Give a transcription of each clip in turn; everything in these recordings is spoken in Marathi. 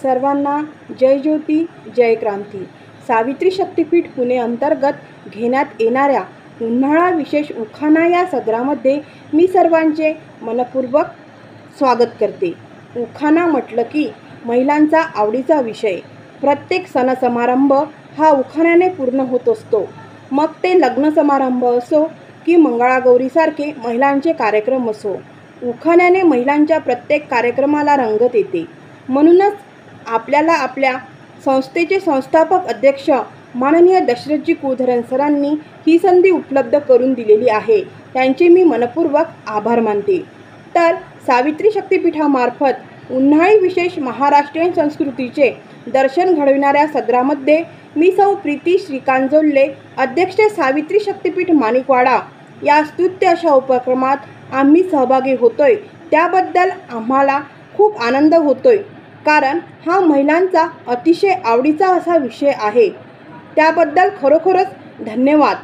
सर्वांना जय ज्योती जय क्रांती। सावित्री शक्तीपीठ पुणे अंतर्गत घेण्यात येणाऱ्या उन्हाळा विशेष उखाणा या सदरामध्ये मी सर्वांचे मनपूर्वक स्वागत करते। उखाणा म्हटलं की महिलांचा आवडीचा विषय। प्रत्येक सण समारंभ हा उखाण्याने पूर्ण होत असतो। मग ते लग्न समारंभ असो की मंगळागौरीसारखे महिलांचे कार्यक्रम असो, उखाण्याने महिलांच्या प्रत्येक कार्यक्रमाला रंगत येते। म्हणूनच आपल्याला आपल्या संस्थेचे संस्थापक अध्यक्ष माननीय दशरथजी कुलधरण सरांनी ही संधी उपलब्ध करून दिलेली आहे, त्यांचे मी मनपूर्वक आभार मानते। तर सावित्री शक्तीपीठामार्फत उन्हाळी विशेष महाराष्ट्रीयन संस्कृतीचे दर्शन घडविणाऱ्या सदरामध्ये मी सौ प्रीती श्रीकांत जोल्ले, अध्यक्ष सावित्री शक्तीपीठ माणिकवाडा या स्तुत्य अशा उपक्रमात आम्ही सहभागी होतोय, त्याबद्दल आम्हाला खूप आनंद होतोय। कारण हा महिलांचा अतिशय आवडीचा असा विषय आहे, त्याबद्दल खरोखरच धन्यवाद।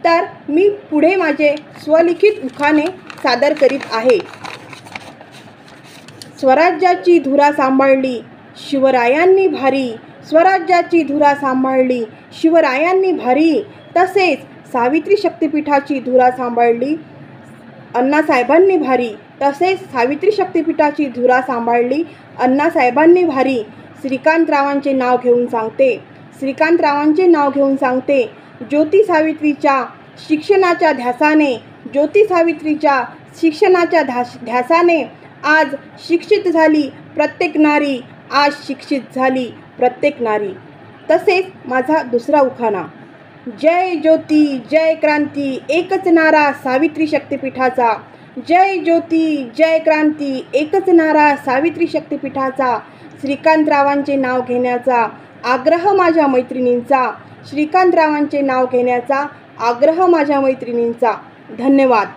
तर मी पुढे माझे स्वलिखित उखाणे सादर करीत आहे। स्वराज्याची धुरा सांभाळली शिवरायांनी भारी, स्वराज्याची धुरा सांभाळली शिवरायांनी भारी, तसेच सावित्री शक्तीपीठाची धुरा सांभाळली अण्णासाहेबांनी भारी, तसेच सावित्री शक्तीपीठाची धुरा सांभाळली अण्णासाहेबांनी भारी। श्रीकांतरावांचे नाव घेऊन सांगते, श्रीकांतरावांचे नाव घेऊन सांगते। ज्योती सावित्रीच्या शिक्षणाच्या ध्यासाने, ज्योती सावित्रीच्या शिक्षणाच्या ध्यासाने आज शिक्षित झाली प्रत्येक नारी, आज शिक्षित झाली प्रत्येक नारी। तसेच माझा दुसरा उखाणा, जय ज्योती जय क्रांती एकच नारा सावित्री शक्तीपीठाचा, जय ज्योती जय क्रांती एकच नारा सावित्री शक्तीपीठाचा। श्रीकांतरावांचे नाव घेण्याचा आग्रह माझ्या मैत्रिणींचा, श्रीकांतरावांचे नाव घेण्याचा आग्रह माझ्या मैत्रिणींचा। धन्यवाद।